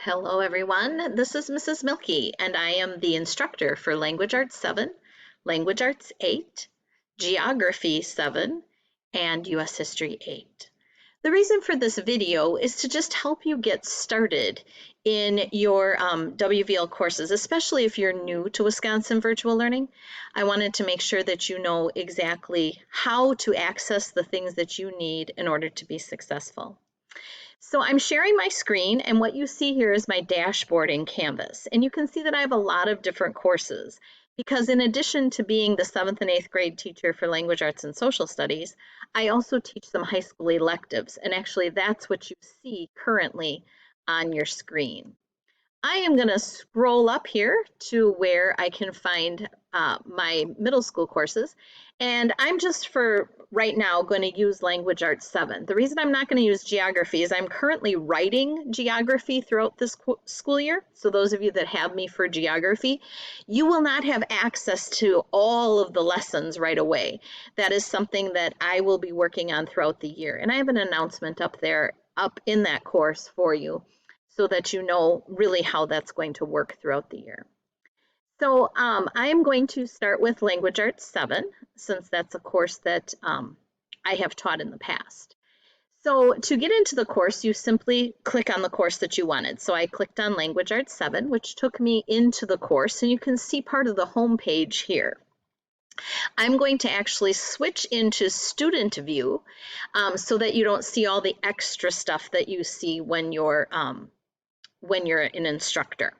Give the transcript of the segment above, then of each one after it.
Hello everyone, this is Mrs. Mielke and I am the instructor for Language Arts 7, Language Arts 8, Geography 7, and US History 8. The reason for this video is to just help you get started in your WVL courses, especially if you're new to Wisconsin virtual learning. I wanted to make sure that you know exactly how to access the things that you need in order to be successful. So I'm sharing my screen, and what you see here is my dashboard in Canvas. And you can see that I have a lot of different courses because in addition to being the 7th and 8th grade teacher for language arts and social studies, I also teach some high school electives. And actually that's what you see currently on your screen. I am going to scroll up here to where I can find my middle school courses. And I'm just for right now going to use Language Arts 7. The reason I'm not going to use geography is I'm currently writing geography throughout this school year. So those of you that have me for geography, you will not have access to all of the lessons right away. That is something that I will be working on throughout the year. And I have an announcement up there, up in that course for you, so that you know really how that's going to work throughout the year. So I am going to start with Language Arts 7, since that's a course that I have taught in the past. So to get into the course, you simply click on the course that you wanted. So I clicked on Language Arts 7, which took me into the course, and you can see part of the home page here. I'm going to actually switch into student view so that you don't see all the extra stuff that you see when you're an instructor.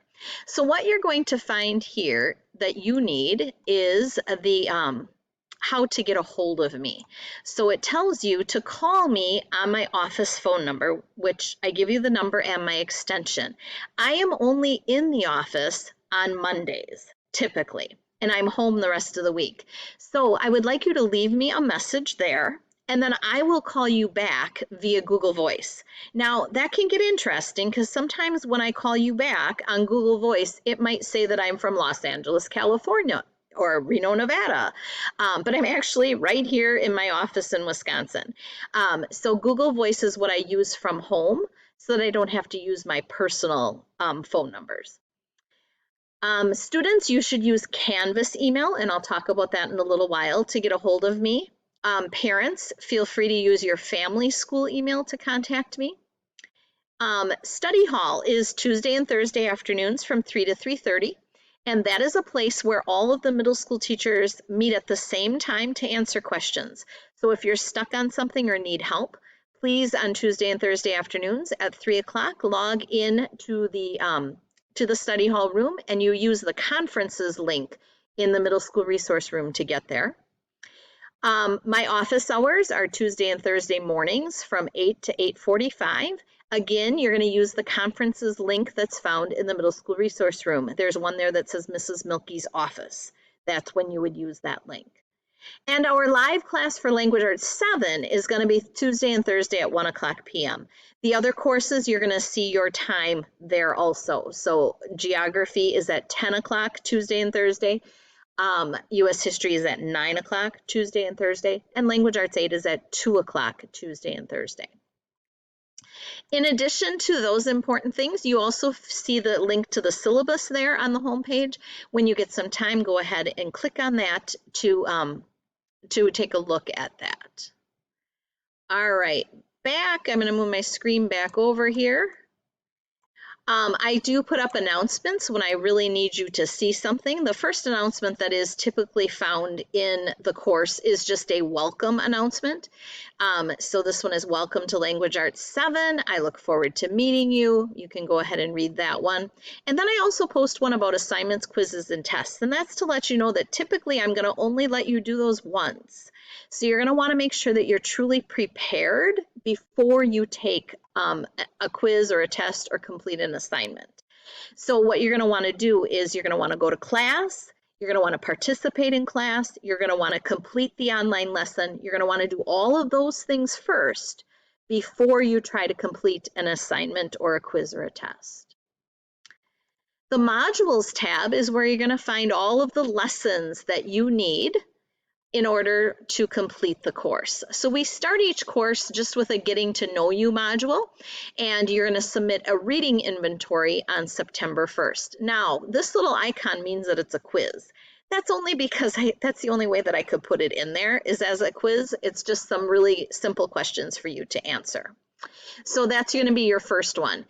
So what you're going to find here that you need is the how to get a hold of me. So it tells you to call me on my office phone number, which I give you the number and my extension. I am only in the office on Mondays, typically, and I'm home the rest of the week. So I would like you to leave me a message there, and then I will call you back via Google Voice. Now, that can get interesting because sometimes when I call you back on Google Voice, it might say that I'm from Los Angeles, California, or Reno, Nevada, but I'm actually right here in my office in Wisconsin. So Google Voice is what I use from home so that I don't have to use my personal phone numbers. Students, you should use Canvas email, and I'll talk about that in a little while to get a hold of me. Parents, feel free to use your family school email to contact me. Study hall is Tuesday and Thursday afternoons from 3 to 3:30, and that is a place where all of the middle school teachers meet at the same time to answer questions. So if you're stuck on something or need help, please on Tuesday and Thursday afternoons at 3 o'clock log in to the study hall room, and you use the conferences link in the middle school resource room to get there. My office hours are Tuesday and Thursday mornings from 8 to 8:45. Again, you're going to use the conferences link that's found in the middle school resource room. There's one there that says Mrs. Mielke's office. That's when you would use that link. And our live class for Language Arts 7 is going to be Tuesday and Thursday at 1 o'clock p.m. The other courses, you're going to see your time there also. So geography is at 10 o'clock Tuesday and Thursday. US History is at 9 o'clock Tuesday and Thursday, and Language Arts 8 is at 2 o'clock Tuesday and Thursday. In addition to those important things, you also see the link to the syllabus there on the home page. When you get some time, go ahead and click on that to take a look at that. All right, back. I'm going to move my screen back over here. I do put up announcements when I really need you to see something. The first announcement that is typically found in the course is just a welcome announcement. So this one is welcome to Language Arts 7. I look forward to meeting you. You can go ahead and read that one. And then I also post one about assignments, quizzes, and tests. And that's to let you know that typically I'm going to only let you do those once. So you're going to want to make sure that you're truly prepared before you take a quiz or a test or complete an assignment. So what you're going to want to do is you're going to want to go to class, you're going to want to participate in class, you're going to want to complete the online lesson, you're going to want to do all of those things first before you try to complete an assignment or a quiz or a test. The modules tab is where you're going to find all of the lessons that you need in order to complete the course. So we start each course just with a getting to know you module, and you're going to submit a reading inventory on September 1st. Now, this little icon means that it's a quiz. That's only because that's the only way that I could put it in there is as a quiz. It's just some really simple questions for you to answer. So that's going to be your first one.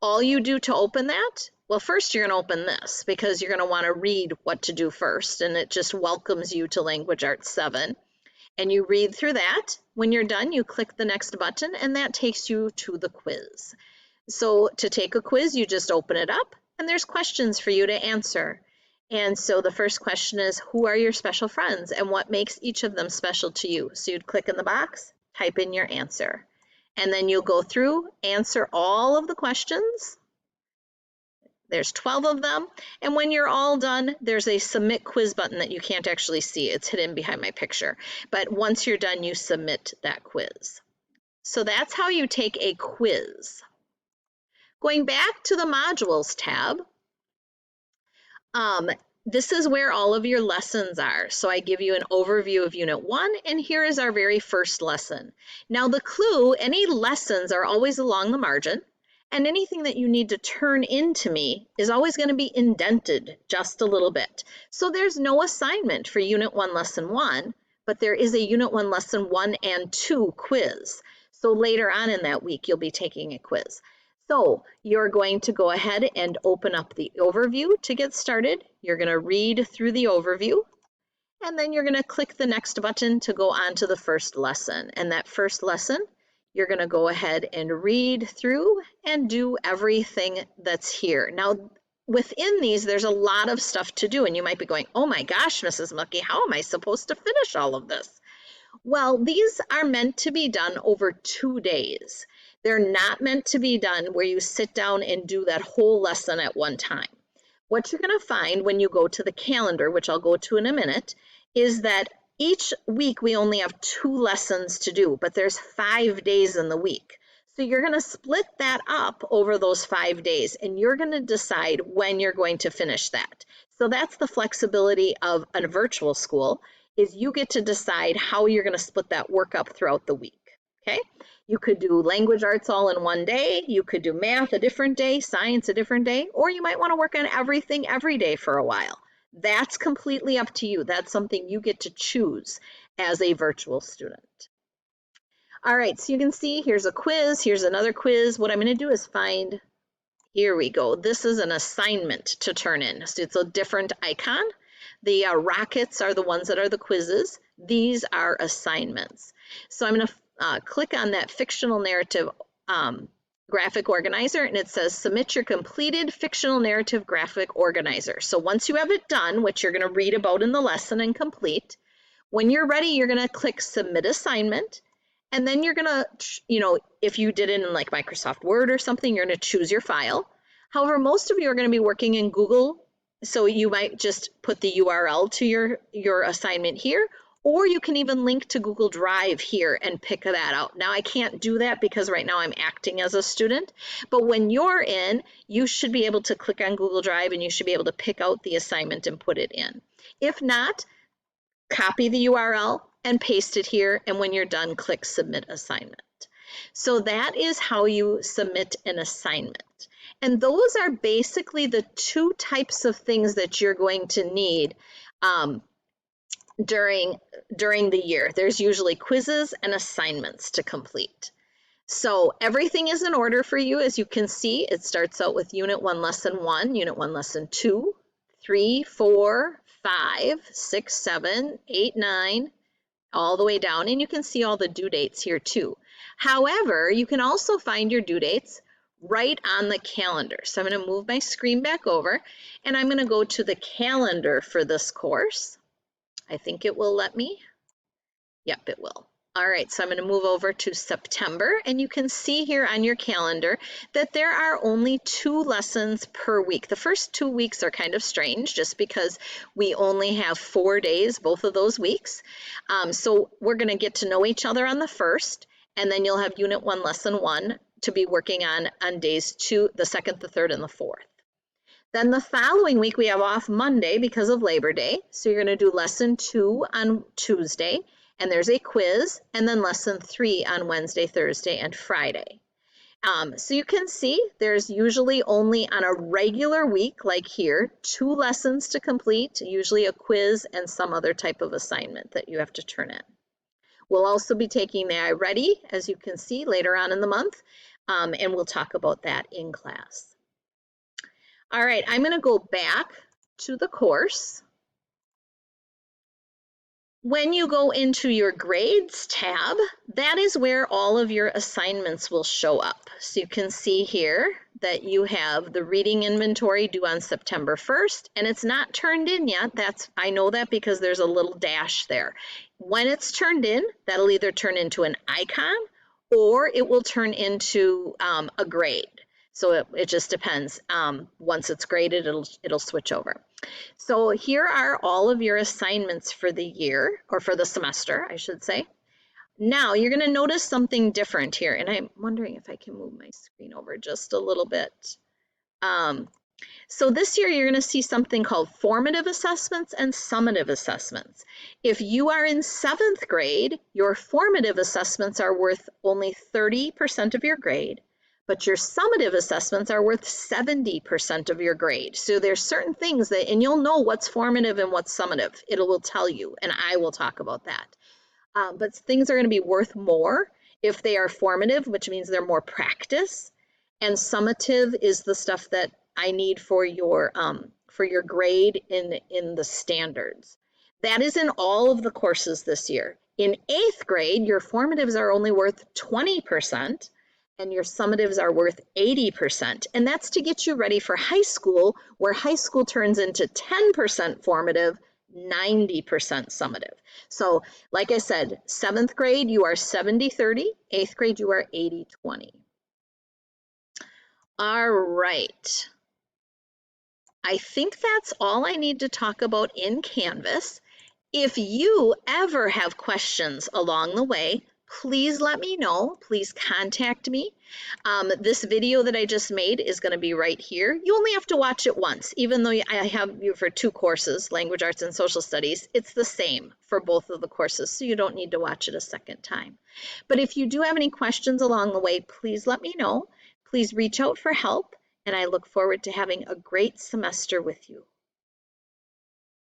All you do to open that, well, first you're going to open this because you're going to want to read what to do first, and it just welcomes you to Language Arts 7. And you read through that. When you're done, you click the next button, and that takes you to the quiz. So to take a quiz, you just open it up, and there's questions for you to answer. And so the first question is, who are your special friends, and what makes each of them special to you? So you'd click in the box, type in your answer. And then you'll go through, answer all of the questions. There's 12 of them. And when you're all done, there's a submit quiz button that you can't actually see. It's hidden behind my picture. But once you're done, you submit that quiz. So that's how you take a quiz. Going back to the modules tab, this is where all of your lessons are. So I give you an overview of Unit 1, and here is our very first lesson. Now the clue, any lessons are always along the margin, and anything that you need to turn into me is always going to be indented just a little bit. So there's no assignment for Unit 1, Lesson 1, but there is a Unit 1, Lesson 1 and 2 quiz. So later on in that week, you'll be taking a quiz. So you're going to go ahead and open up the overview to get started. You're going to read through the overview, and then you're going to click the next button to go on to the first lesson. And that first lesson, you're going to go ahead and read through and do everything that's here. Now, within these, there's a lot of stuff to do, and you might be going, oh my gosh, Mrs. Mielke, how am I supposed to finish all of this? Well, these are meant to be done over 2 days. They're not meant to be done where you sit down and do that whole lesson at one time. What you're going to find when you go to the calendar, which I'll go to in a minute, is that each week we only have 2 lessons to do, but there's 5 days in the week. So you're going to split that up over those 5 days, and you're going to decide when you're going to finish that. So that's the flexibility of a virtual school, is you get to decide how you're going to split that work up throughout the week. Okay? You could do language arts all in one day, you could do math a different day, science a different day, or you might want to work on everything every day for a while. That's completely up to you. That's something you get to choose as a virtual student. All right, so you can see here's a quiz, here's another quiz. What I'm going to do is find, here we go. This is an assignment to turn in. So it's a different icon. The rockets are the ones that are the quizzes. These are assignments. So I'm going to click on that fictional narrative graphic organizer, and it says submit your completed fictional narrative graphic organizer. So once you have it done, which you're going to read about in the lesson and complete, when you're ready, you're going to click submit assignment, and then you're going to, if you did it in like Microsoft Word or something, you're going to choose your file. However, most of you are going to be working in Google, so you might just put the URL to your assignment here, or you can even link to Google Drive here and pick that out. Now, I can't do that because right now I'm acting as a student, but when you're in, you should be able to click on Google Drive and you should be able to pick out the assignment and put it in. If not, copy the URL and paste it here, and when you're done, click Submit Assignment. So that is how you submit an assignment. And those are basically the 2 types of things that you're going to need during the year. There's usually quizzes and assignments to complete. So everything is in order for you. As you can see, it starts out with Unit 1, Lesson 1, Unit 1, Lesson 2, 3, 4, 5, 6, 7, 8, 9, all the way down. And you can see all the due dates here too. However, you can also find your due dates right on the calendar. So I'm going to move my screen back over, and I'm going to go to the calendar for this course. I think it will let me. Yep, it will. All right, so I'm going to move over to September, and you can see here on your calendar that there are only 2 lessons per week. The first 2 weeks are kind of strange just because we only have 4 days both of those weeks. So we're going to get to know each other on the first, and then you'll have Unit 1, Lesson 1 to be working on days 2, the 2nd, the 3rd, and the 4th. Then the following week we have off Monday because of Labor Day. So you're going to do lesson 2 on Tuesday, and there's a quiz, and then lesson 3 on Wednesday, Thursday, and Friday. So you can see there's usually only on a regular week, like here, 2 lessons to complete, usually a quiz and some other type of assignment that you have to turn in. We'll also be taking the iReady, as you can see, later on in the month, and we'll talk about that in class. All right, I'm going to go back to the course. When you go into your grades tab, that is where all of your assignments will show up. So you can see here that you have the reading inventory due on September 1st, and it's not turned in yet. I know that because there's a little dash there. When it's turned in, that'll either turn into an icon or it will turn into a grade. So it just depends. Once it's graded, it'll switch over. So here are all of your assignments for the year, or for the semester, I should say. Now you're going to notice something different here, and I'm wondering if I can move my screen over just a little bit. So this year you're going to see something called formative assessments and summative assessments. If you are in 7th grade, your formative assessments are worth only 30% of your grade, but your summative assessments are worth 70% of your grade. So there's certain things that, and you'll know what's formative and what's summative. It will tell you, and I will talk about that. But things are going to be worth more if they are formative, which means they're more practice. And summative is the stuff that I need for your grade in the standards. That is in all of the courses this year. In 8th grade, your formatives are only worth 20%. And your summatives are worth 80%. And that's to get you ready for high school, where high school turns into 10% formative, 90% summative. So like I said, 7th grade, you are 70-30. 8th grade, you are 80-20. All right. I think that's all I need to talk about in Canvas. If you ever have questions along the way, please let me know. Please contact me. This video that I just made is going to be right here. You only have to watch it once, even though I have you for 2 courses, Language Arts and Social Studies. It's the same for both of the courses, so you don't need to watch it a second time. But if you do have any questions along the way, please let me know. Please reach out for help, and I look forward to having a great semester with you.